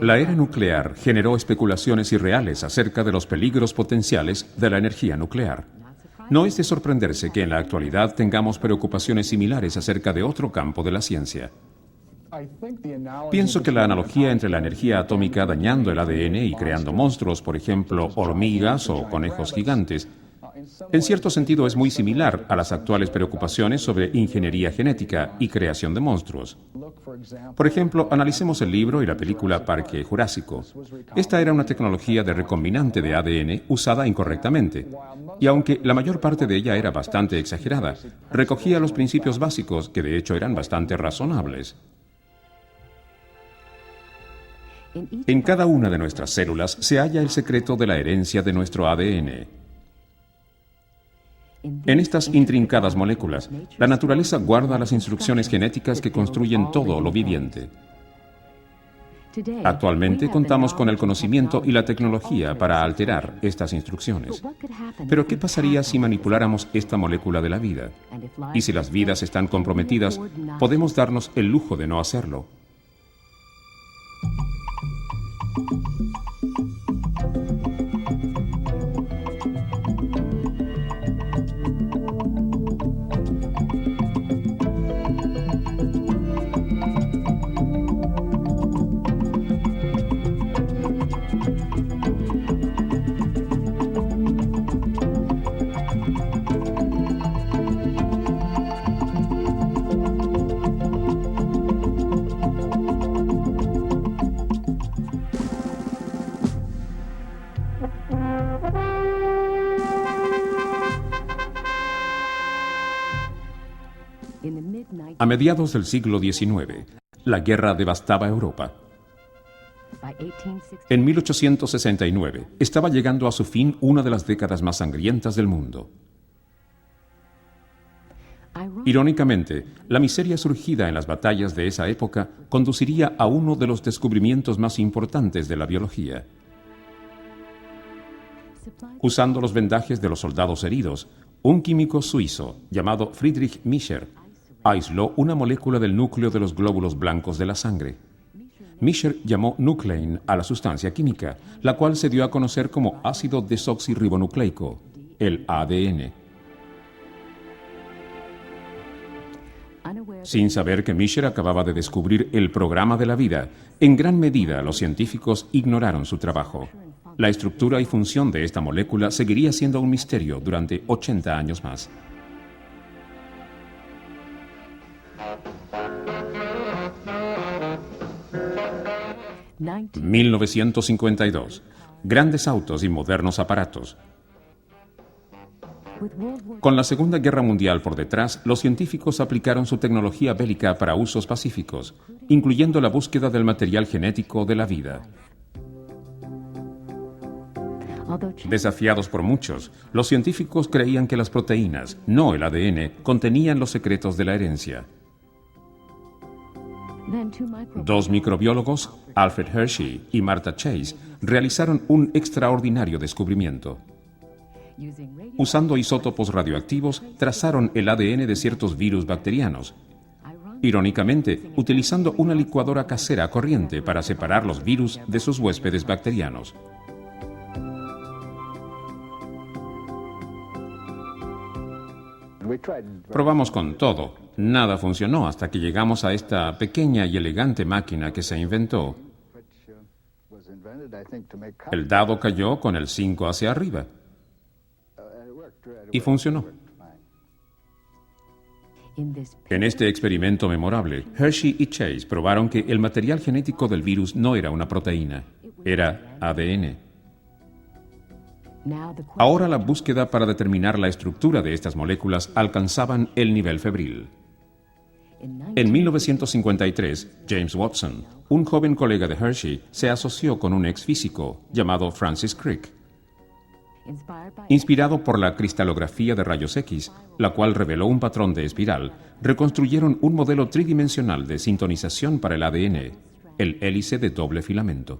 La era nuclear generó especulaciones irreales acerca de los peligros potenciales de la energía nuclear. No es de sorprenderse que en la actualidad tengamos preocupaciones similares acerca de otro campo de la ciencia. Pienso que la analogía entre la energía atómica dañando el ADN y creando monstruos, por ejemplo, hormigas o conejos gigantes, en cierto sentido es muy similar a las actuales preocupaciones sobre ingeniería genética y creación de monstruos. Por ejemplo, analicemos el libro y la película Parque Jurásico. Esta era una tecnología de recombinante de ADN usada incorrectamente, y aunque la mayor parte de ella era bastante exagerada, recogía los principios básicos que de hecho eran bastante razonables. En cada una de nuestras células se halla el secreto de la herencia de nuestro ADN. En estas intrincadas moléculas, la naturaleza guarda las instrucciones genéticas que construyen todo lo viviente. Actualmente contamos con el conocimiento y la tecnología para alterar estas instrucciones. Pero ¿qué pasaría si manipuláramos esta molécula de la vida? Y si las vidas están comprometidas, podemos darnos el lujo de no hacerlo. A mediados del siglo XIX, la guerra devastaba Europa. En 1869 estaba llegando a su fin una de las décadas más sangrientas del mundo. Irónicamente, la miseria surgida en las batallas de esa época conduciría a uno de los descubrimientos más importantes de la biología. Usando los vendajes de los soldados heridos, un químico suizo llamado Friedrich Mischer aisló una molécula del núcleo de los glóbulos blancos de la sangre. Mischer llamó nuclein a la sustancia química, la cual se dio a conocer como ácido desoxirribonucleico, el ADN. Sin saber que Mischer acababa de descubrir el programa de la vida, en gran medida los científicos ignoraron su trabajo. La estructura y función de esta molécula seguiría siendo un misterio durante 80 años más. 1952. Grandes autos y modernos aparatos. Con la Segunda Guerra Mundial por detrás, los científicos aplicaron su tecnología bélica para usos pacíficos, incluyendo la búsqueda del material genético de la vida. Desafiados por muchos, los científicos creían que las proteínas, no el ADN, contenían los secretos de la herencia. Dos microbiólogos, Alfred Hershey y Martha Chase, realizaron un extraordinario descubrimiento. Usando isótopos radioactivos, trazaron el ADN de ciertos virus bacterianos. Irónicamente, utilizando una licuadora casera corriente para separar los virus de sus huéspedes bacterianos. Probamos con todo. Nada funcionó hasta que llegamos a esta pequeña y elegante máquina que se inventó. El dado cayó con el 5 hacia arriba. Y funcionó. En este experimento memorable, Hershey y Chase probaron que el material genético del virus no era una proteína, era ADN. Ahora la búsqueda para determinar la estructura de estas moléculas alcanzaban el nivel febril. En 1953, James Watson, un joven colega de Hershey, se asoció con un ex físico llamado Francis Crick. Inspirado por la cristalografía de rayos X, la cual reveló un patrón de espiral, reconstruyeron un modelo tridimensional de sintonización para el ADN, el hélice de doble filamento.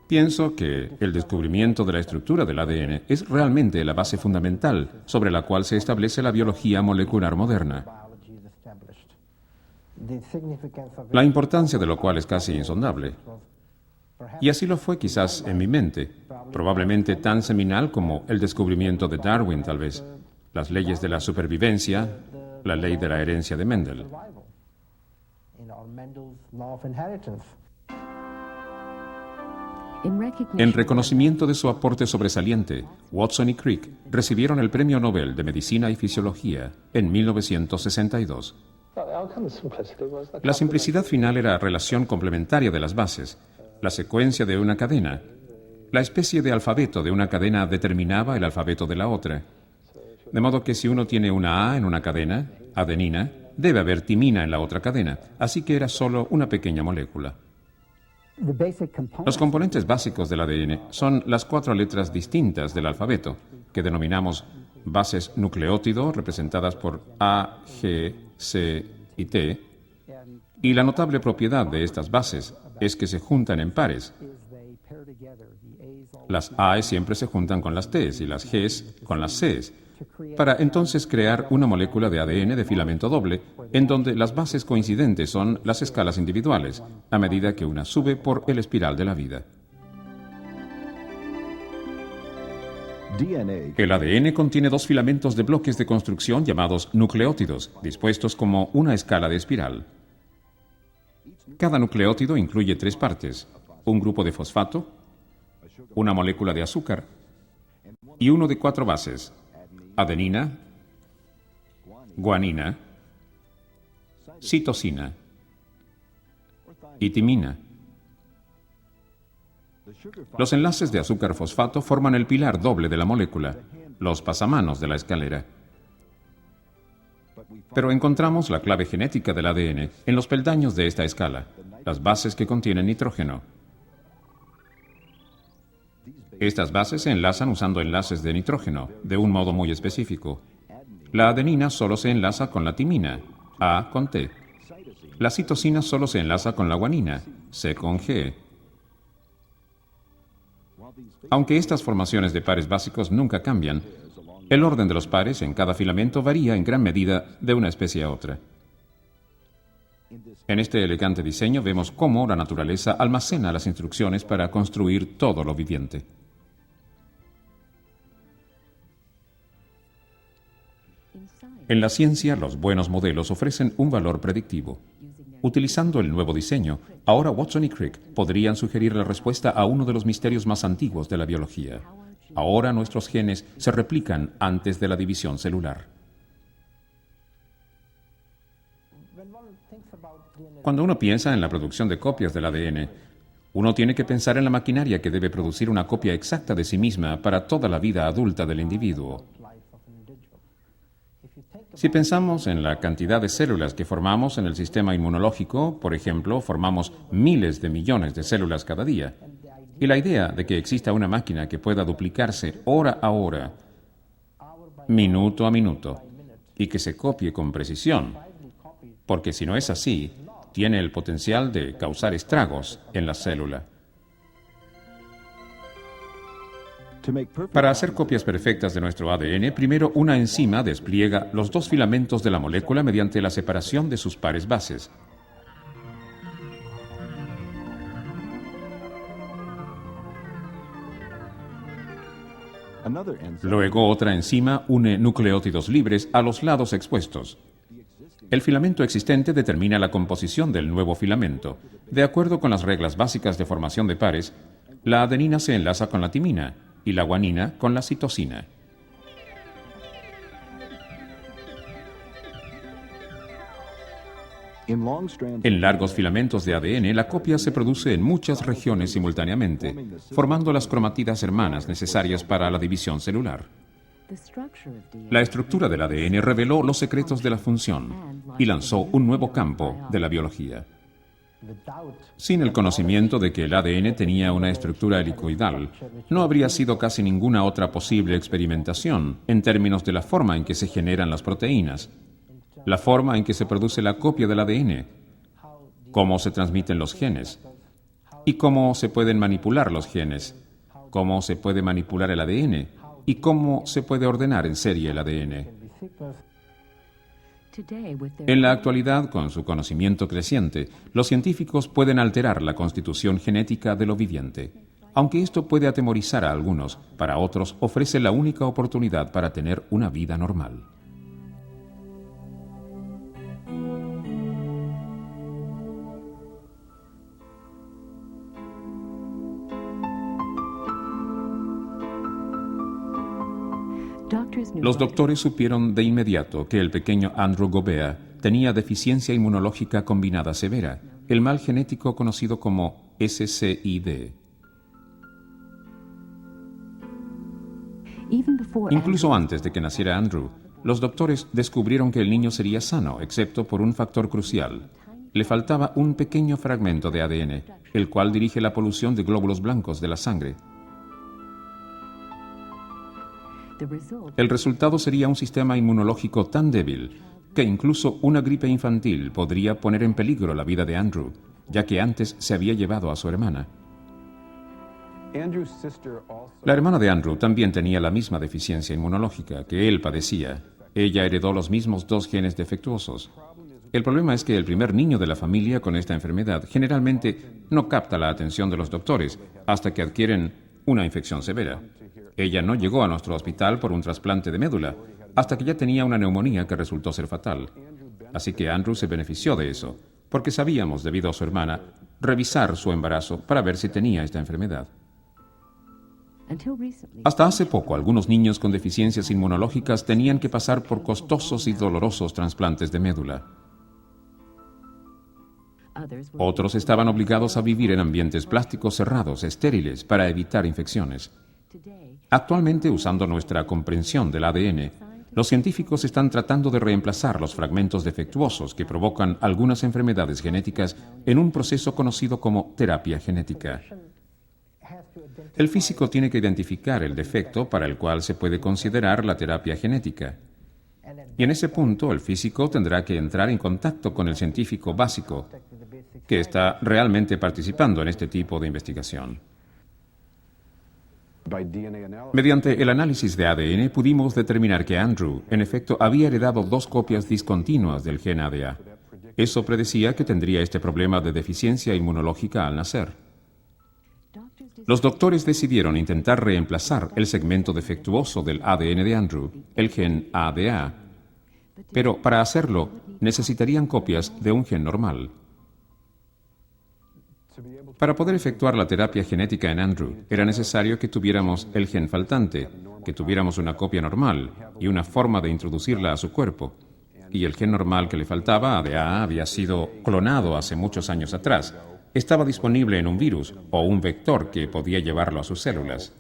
Pienso que el descubrimiento de la estructura del ADN es realmente la base fundamental sobre la cual se establece la biología molecular moderna. la importancia de lo cual es casi insondable. Y así lo fue quizás en mi mente, probablemente tan seminal como el descubrimiento de Darwin tal vez, las leyes de la supervivencia, la ley de la herencia de Mendel. En reconocimiento de su aporte sobresaliente, Watson y Crick recibieron el Premio Nobel de Medicina y Fisiología en 1962. La simplicidad final era relación complementaria de las bases, la secuencia de una cadena. La especie de alfabeto de una cadena determinaba el alfabeto de la otra. De modo que si uno tiene una A en una cadena, adenina, debe haber timina en la otra cadena, así que era solo una pequeña molécula. Los componentes básicos del ADN son las 4 letras distintas del alfabeto, que denominamos bases nucleótido, representadas por A, G, C y T, y la notable propiedad de estas bases es que se juntan en pares. Las A siempre se juntan con las T y las G con las C, para entonces crear una molécula de ADN de filamento doble, en donde las bases coincidentes son las escalas individuales, a medida que una sube por el espiral de la vida. El ADN contiene 2 filamentos de bloques de construcción llamados nucleótidos, dispuestos como una escala de espiral. Cada nucleótido incluye 3 partes: un grupo de fosfato, una molécula de azúcar y uno de 4 bases: adenina, guanina, citosina y timina. Los enlaces de azúcar-fosfato forman el pilar doble de la molécula, los pasamanos de la escalera. Pero encontramos la clave genética del ADN en los peldaños de esta escala, las bases que contienen nitrógeno. Estas bases se enlazan usando enlaces de nitrógeno, de un modo muy específico. La adenina solo se enlaza con la timina, A con T. La citosina solo se enlaza con la guanina, C con G. Aunque estas formaciones de pares básicos nunca cambian, el orden de los pares en cada filamento varía en gran medida de una especie a otra. En este elegante diseño vemos cómo la naturaleza almacena las instrucciones para construir todo lo viviente. En la ciencia, los buenos modelos ofrecen un valor predictivo. Utilizando el nuevo diseño, ahora Watson y Crick podrían sugerir la respuesta a uno de los misterios más antiguos de la biología. Ahora nuestros genes se replican antes de la división celular. Cuando uno piensa en la producción de copias del ADN, uno tiene que pensar en la maquinaria que debe producir una copia exacta de sí misma para toda la vida adulta del individuo. Si pensamos en la cantidad de células que formamos en el sistema inmunológico, por ejemplo, formamos miles de millones de células cada día. Y la idea de que exista una máquina que pueda duplicarse hora a hora, minuto a minuto, y que se copie con precisión, porque si no es así, tiene el potencial de causar estragos en la célula. Para hacer copias perfectas de nuestro ADN, primero una enzima despliega los 2 filamentos de la molécula mediante la separación de sus pares bases. Luego otra enzima une nucleótidos libres a los lados expuestos. El filamento existente determina la composición del nuevo filamento. De acuerdo con las reglas básicas de formación de pares, la adenina se enlaza con la timina y la guanina con la citosina. En largos filamentos de ADN, la copia se produce en muchas regiones simultáneamente, formando las cromatidas hermanas necesarias para la división celular. La estructura del ADN reveló los secretos de la función y lanzó un nuevo campo de la biología. Sin el conocimiento de que el ADN tenía una estructura helicoidal, no habría sido casi ninguna otra posible experimentación en términos de la forma en que se generan las proteínas, la forma en que se produce la copia del ADN, cómo se transmiten los genes y cómo se pueden manipular los genes, cómo se puede manipular el ADN y cómo se puede ordenar en serie el ADN. En la actualidad, con su conocimiento creciente, los científicos pueden alterar la constitución genética de lo viviente. Aunque esto puede atemorizar a algunos, para otros ofrece la única oportunidad para tener una vida normal. Los doctores supieron de inmediato que el pequeño Andrew Gobea tenía deficiencia inmunológica combinada severa, el mal genético conocido como SCID. Incluso antes de que naciera Andrew, los doctores descubrieron que el niño sería sano, excepto por un factor crucial. Le faltaba un pequeño fragmento de ADN, el cual dirige la polución de glóbulos blancos de la sangre. El resultado sería un sistema inmunológico tan débil que incluso una gripe infantil podría poner en peligro la vida de Andrew, ya que antes se había llevado a su hermana. La hermana de Andrew también tenía la misma deficiencia inmunológica que él padecía. Ella heredó los mismos 2 genes defectuosos. El problema es que el primer niño de la familia con esta enfermedad generalmente no capta la atención de los doctores hasta que adquieren una infección severa. Ella no llegó a nuestro hospital por un trasplante de médula, hasta que ya tenía una neumonía que resultó ser fatal. Así que Andrew se benefició de eso, porque sabíamos, debido a su hermana, revisar su embarazo para ver si tenía esta enfermedad. Hasta hace poco, algunos niños con deficiencias inmunológicas tenían que pasar por costosos y dolorosos trasplantes de médula. Otros estaban obligados a vivir en ambientes plásticos cerrados, estériles, para evitar infecciones. Actualmente, usando nuestra comprensión del ADN, los científicos están tratando de reemplazar los fragmentos defectuosos que provocan algunas enfermedades genéticas en un proceso conocido como terapia genética. El físico tiene que identificar el defecto para el cual se puede considerar la terapia genética. Y en ese punto, el físico tendrá que entrar en contacto con el científico básico, que está realmente participando en este tipo de investigación. Mediante el análisis de ADN pudimos determinar que Andrew, en efecto, había heredado 2 copias discontinuas del gen ADA. Eso predecía que tendría este problema de deficiencia inmunológica al nacer. Los doctores decidieron intentar reemplazar el segmento defectuoso del ADN de Andrew, el gen ADA. Pero para hacerlo, necesitarían copias de un gen normal. Para poder efectuar la terapia genética en Andrew, era necesario que tuviéramos el gen faltante, que tuviéramos una copia normal y una forma de introducirla a su cuerpo. Y el gen normal que le faltaba, ADA, había sido clonado hace muchos años atrás. Estaba disponible en un virus o un vector que podía llevarlo a sus células.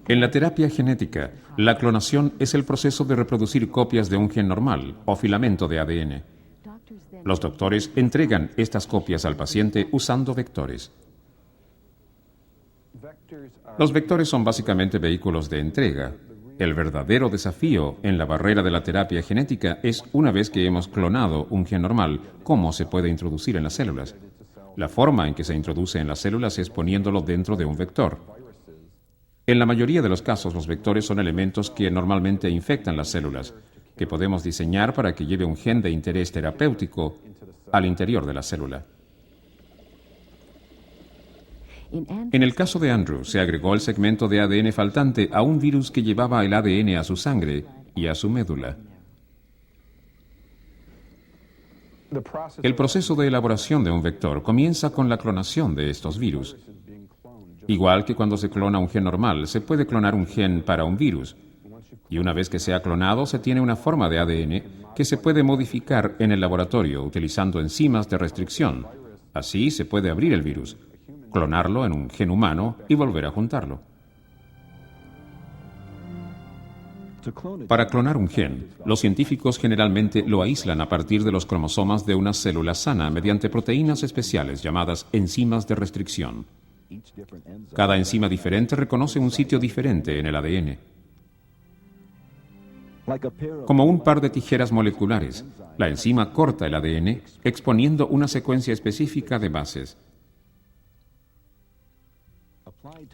En la terapia genética, la clonación es el proceso de reproducir copias de un gen normal o filamento de ADN. Los doctores entregan estas copias al paciente usando vectores. Los vectores son básicamente vehículos de entrega. El verdadero desafío en la barrera de la terapia genética es, una vez que hemos clonado un gen normal, cómo se puede introducir en las células. La forma en que se introduce en las células es poniéndolo dentro de un vector. En la mayoría de los casos, los vectores son elementos que normalmente infectan las células, que podemos diseñar para que lleve un gen de interés terapéutico al interior de la célula. En el caso de Andrew, se agregó el segmento de ADN faltante a un virus que llevaba el ADN a su sangre y a su médula. El proceso de elaboración de un vector comienza con la clonación de estos virus. Igual que cuando se clona un gen normal, se puede clonar un gen para un virus. Y una vez que se ha clonado, se tiene una forma de ADN que se puede modificar en el laboratorio utilizando enzimas de restricción. Así se puede abrir el virus, clonarlo en un gen humano y volver a juntarlo. Para clonar un gen, los científicos generalmente lo aíslan a partir de los cromosomas de una célula sana mediante proteínas especiales llamadas enzimas de restricción. Cada enzima diferente reconoce un sitio diferente en el ADN. Como un par de tijeras moleculares, la enzima corta el ADN exponiendo una secuencia específica de bases.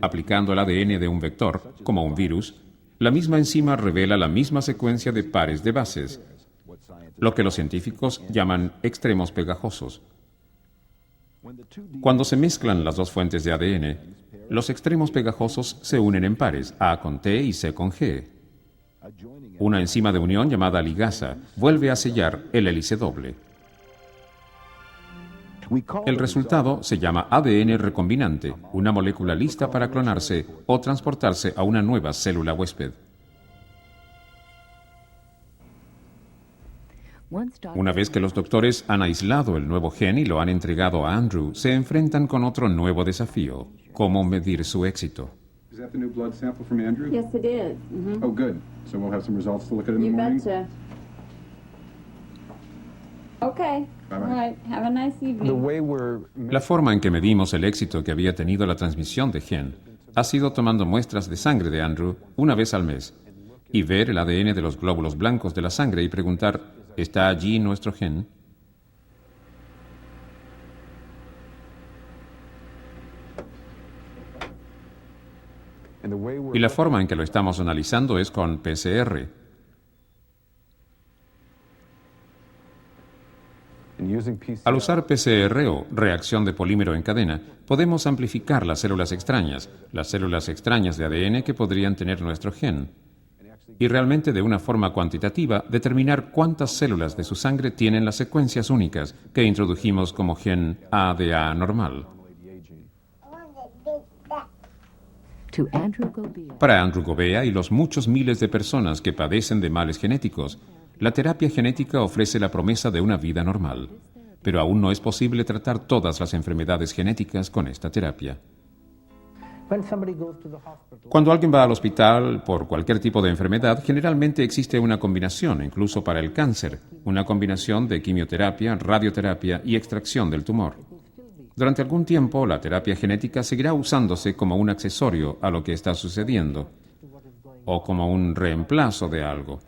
Aplicando el ADN de un vector, como un virus, la misma enzima revela la misma secuencia de pares de bases, lo que los científicos llaman extremos pegajosos. Cuando se mezclan las dos fuentes de ADN, los extremos pegajosos se unen en pares, A con T y C con G. Una enzima de unión llamada ligasa vuelve a sellar el hélice doble. El resultado se llama ADN recombinante, una molécula lista para clonarse o transportarse a una nueva célula huésped. Una vez que los doctores han aislado el nuevo gen y lo han entregado a Andrew, se enfrentan con otro nuevo desafío: cómo medir su éxito. Is that the new blood sample from Andrew? Yes, it is. Mm-hmm. Oh, good. So we'll have some results to look at in the You morning? betcha. Okay. Bye-bye. All right. Have a nice evening. La forma en que medimos el éxito que había tenido la transmisión de gen ha sido tomando muestras de sangre de Andrew una vez al mes y ver el ADN de los glóbulos blancos de la sangre y preguntar: ¿está allí nuestro gen? Y la forma en que lo estamos analizando es con PCR. Al usar PCR o reacción de polímero en cadena, podemos amplificar las células extrañas de ADN que podrían tener nuestro gen, y realmente de una forma cuantitativa determinar cuántas células de su sangre tienen las secuencias únicas que introdujimos como gen A de A normal. Para Andrew Gobea y los muchos miles de personas que padecen de males genéticos, la terapia genética ofrece la promesa de una vida normal, pero aún no es posible tratar todas las enfermedades genéticas con esta terapia. Cuando alguien va al hospital por cualquier tipo de enfermedad, generalmente existe una combinación, incluso para el cáncer, una combinación de quimioterapia, radioterapia y extracción del tumor. Durante algún tiempo, la terapia genética seguirá usándose como un accesorio a lo que está sucediendo, o como un reemplazo de algo.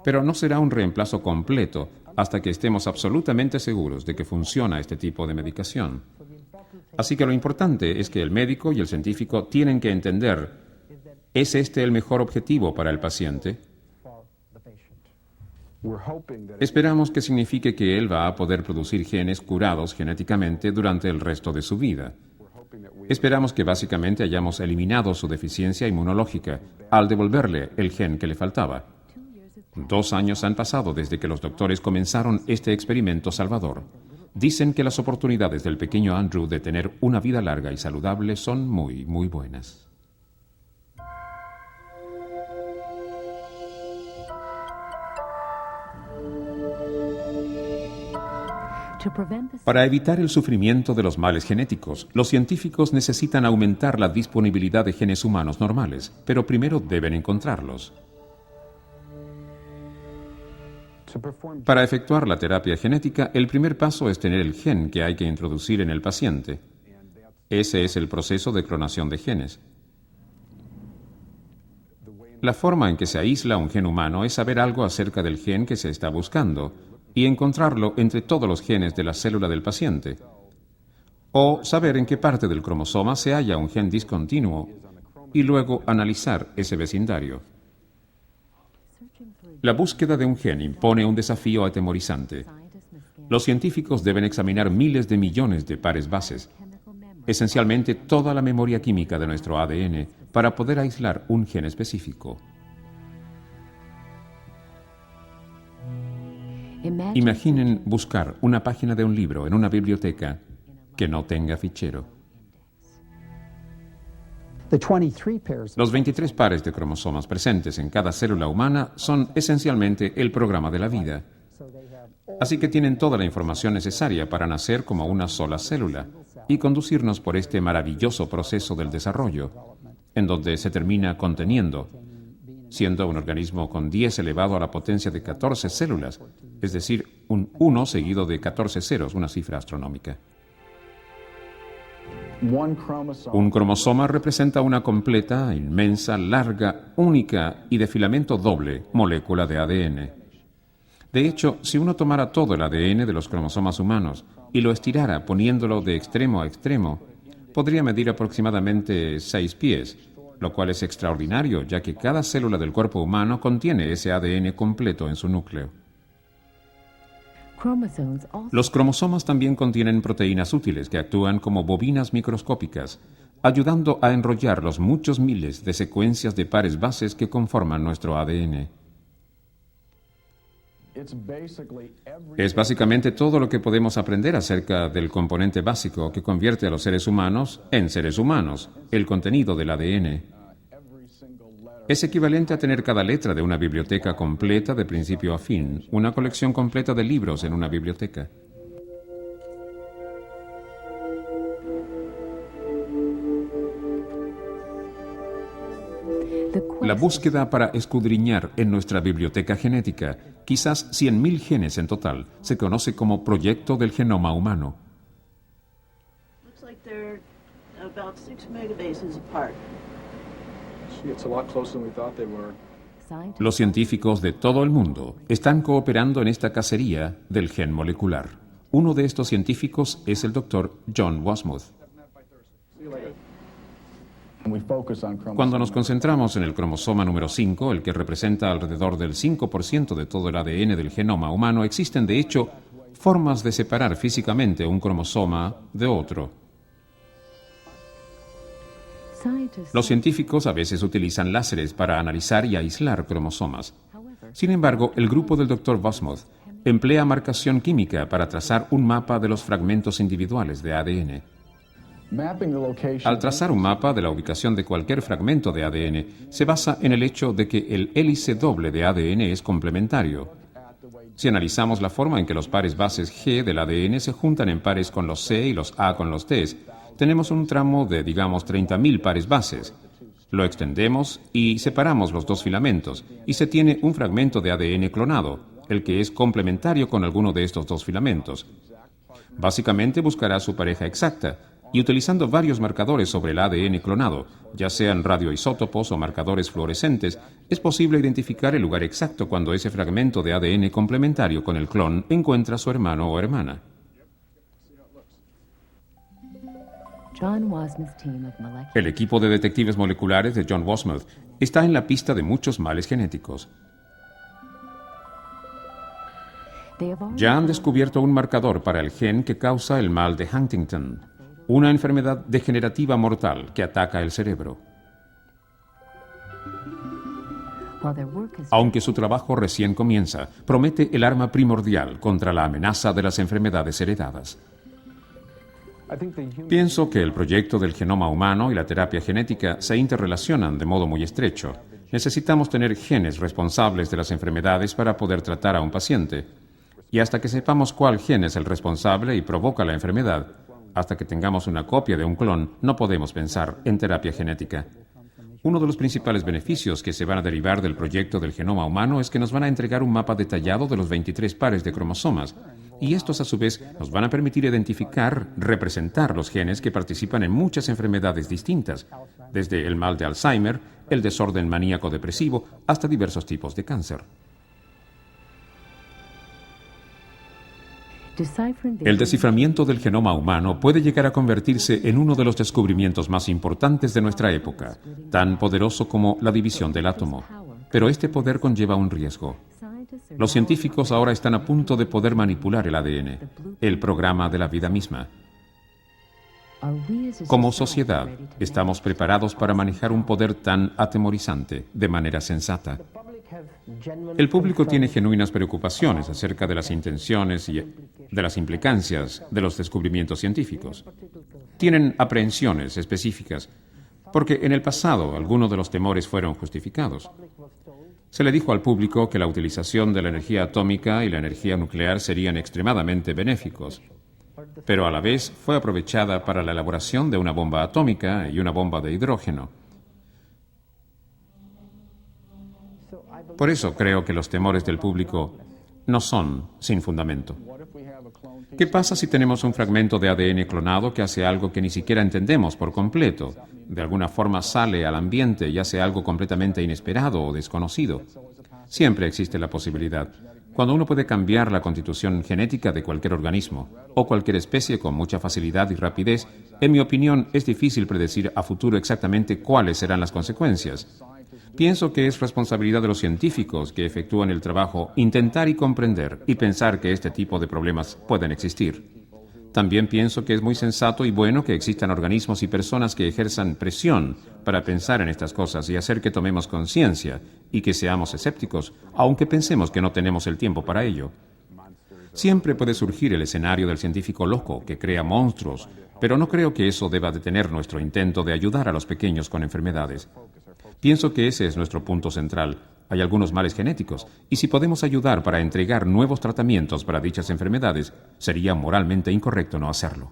Pero no será un reemplazo completo hasta que estemos absolutamente seguros de que funciona este tipo de medicación. Así que lo importante es que el médico y el científico tienen que entender: ¿es este el mejor objetivo para el paciente? Esperamos que signifique que él va a poder producir genes curados genéticamente durante el resto de su vida. Esperamos que básicamente hayamos eliminado su deficiencia inmunológica al devolverle el gen que le faltaba. 2 años han pasado desde que los doctores comenzaron este experimento salvador. Dicen que las oportunidades del pequeño Andrew de tener una vida larga y saludable son muy, muy buenas. Para evitar el sufrimiento de los males genéticos, los científicos necesitan aumentar la disponibilidad de genes humanos normales, pero primero deben encontrarlos. Para efectuar la terapia genética, el primer paso es tener el gen que hay que introducir en el paciente. Ese es el proceso de clonación de genes. La forma en que se aísla un gen humano es saber algo acerca del gen que se está buscando y encontrarlo entre todos los genes de la célula del paciente, o saber en qué parte del cromosoma se halla un gen discontinuo y luego analizar ese vecindario. La búsqueda de un gen impone un desafío atemorizante. Los científicos deben examinar miles de millones de pares bases, esencialmente toda la memoria química de nuestro ADN, para poder aislar un gen específico. Imaginen buscar una página de un libro en una biblioteca que no tenga fichero. Los 23 pares de cromosomas presentes en cada célula humana son esencialmente el programa de la vida. Así que tienen toda la información necesaria para nacer como una sola célula y conducirnos por este maravilloso proceso del desarrollo, en donde se termina conteniendo, siendo un organismo con 10 elevado a la potencia de 14 células, es decir, un 1 seguido de 14 ceros, una cifra astronómica. Un cromosoma representa una completa, inmensa, larga, única y de filamento doble molécula de ADN. De hecho, si uno tomara todo el ADN de los cromosomas humanos y lo estirara poniéndolo de extremo a extremo, podría medir aproximadamente 6 pies, lo cual es extraordinario, ya que cada célula del cuerpo humano contiene ese ADN completo en su núcleo. Los cromosomas también contienen proteínas útiles que actúan como bobinas microscópicas, ayudando a enrollar los muchos miles de secuencias de pares bases que conforman nuestro ADN. Es básicamente todo lo que podemos aprender acerca del componente básico que convierte a los seres humanos en seres humanos, el contenido del ADN. Es equivalente a tener cada letra de una biblioteca completa de principio a fin, una colección completa de libros en una biblioteca. La búsqueda para escudriñar en nuestra biblioteca genética, quizás 100.000 genes en total, se conoce como Proyecto del Genoma Humano. Looks like they're about 6 megabases apart. It's a lot closer than we thought they were. Los científicos de todo el mundo están cooperando en esta cacería del gen molecular. Uno de estos científicos es el Dr. John Wasmuth. Cuando nos concentramos en el cromosoma número 5, el que representa alrededor del 5% de todo el ADN del genoma humano, existen de hecho formas de separar físicamente un cromosoma de otro. Los científicos a veces utilizan láseres para analizar y aislar cromosomas. Sin embargo, el grupo del Dr. Wasmuth emplea marcación química para trazar un mapa de los fragmentos individuales de ADN. Al trazar un mapa de la ubicación de cualquier fragmento de ADN, se basa en el hecho de que el hélice doble de ADN es complementario. Si analizamos la forma en que los pares bases G del ADN se juntan en pares con los C y los A con los T, tenemos un tramo de, digamos, 30.000 pares bases. Lo extendemos y separamos los dos filamentos, y se tiene un fragmento de ADN clonado, el que es complementario con alguno de estos dos filamentos. Básicamente buscará su pareja exacta, y utilizando varios marcadores sobre el ADN clonado, ya sean radioisótopos o marcadores fluorescentes, es posible identificar el lugar exacto cuando ese fragmento de ADN complementario con el clon encuentra a su hermano o hermana. El equipo de detectives moleculares de John Wasmuth está en la pista de muchos males genéticos. Ya han descubierto un marcador para el gen que causa el mal de Huntington, una enfermedad degenerativa mortal que ataca el cerebro. Aunque su trabajo recién comienza, promete el arma primordial contra la amenaza de las enfermedades heredadas. Pienso que el proyecto del genoma humano y la terapia genética se interrelacionan de modo muy estrecho. Necesitamos tener genes responsables de las enfermedades para poder tratar a un paciente. Y hasta que sepamos cuál gen es el responsable y provoca la enfermedad, hasta que tengamos una copia de un clon, no podemos pensar en terapia genética. Uno de los principales beneficios que se van a derivar del proyecto del genoma humano es que nos van a entregar un mapa detallado de los 23 pares de cromosomas, y estos a su vez nos van a permitir identificar, representar los genes que participan en muchas enfermedades distintas, desde el mal de Alzheimer, el desorden maníaco-depresivo, hasta diversos tipos de cáncer. El desciframiento del genoma humano puede llegar a convertirse en uno de los descubrimientos más importantes de nuestra época, tan poderoso como la división del átomo. Pero este poder conlleva un riesgo. Los científicos ahora están a punto de poder manipular el ADN, el programa de la vida misma. Como sociedad, ¿estamos preparados para manejar un poder tan atemorizante de manera sensata? El público tiene genuinas preocupaciones acerca de las intenciones y de las implicancias de los descubrimientos científicos. Tienen aprehensiones específicas, porque en el pasado algunos de los temores fueron justificados. Se le dijo al público que la utilización de la energía atómica y la energía nuclear serían extremadamente benéficos, pero a la vez fue aprovechada para la elaboración de una bomba atómica y una bomba de hidrógeno. Por eso creo que los temores del público no son sin fundamento. ¿Qué pasa si tenemos un fragmento de ADN clonado que hace algo que ni siquiera entendemos por completo? De alguna forma sale al ambiente y hace algo completamente inesperado o desconocido. Siempre existe la posibilidad. Cuando uno puede cambiar la constitución genética de cualquier organismo o cualquier especie con mucha facilidad y rapidez, en mi opinión es difícil predecir a futuro exactamente cuáles serán las consecuencias. Pienso que es responsabilidad de los científicos que efectúan el trabajo intentar y comprender y pensar que este tipo de problemas pueden existir. También pienso que es muy sensato y bueno que existan organismos y personas que ejerzan presión para pensar en estas cosas y hacer que tomemos conciencia y que seamos escépticos, aunque pensemos que no tenemos el tiempo para ello. Siempre puede surgir el escenario del científico loco que crea monstruos, pero no creo que eso deba detener nuestro intento de ayudar a los pequeños con enfermedades. Pienso que ese es nuestro punto central. Hay algunos males genéticos, y si podemos ayudar para entregar nuevos tratamientos para dichas enfermedades, sería moralmente incorrecto no hacerlo.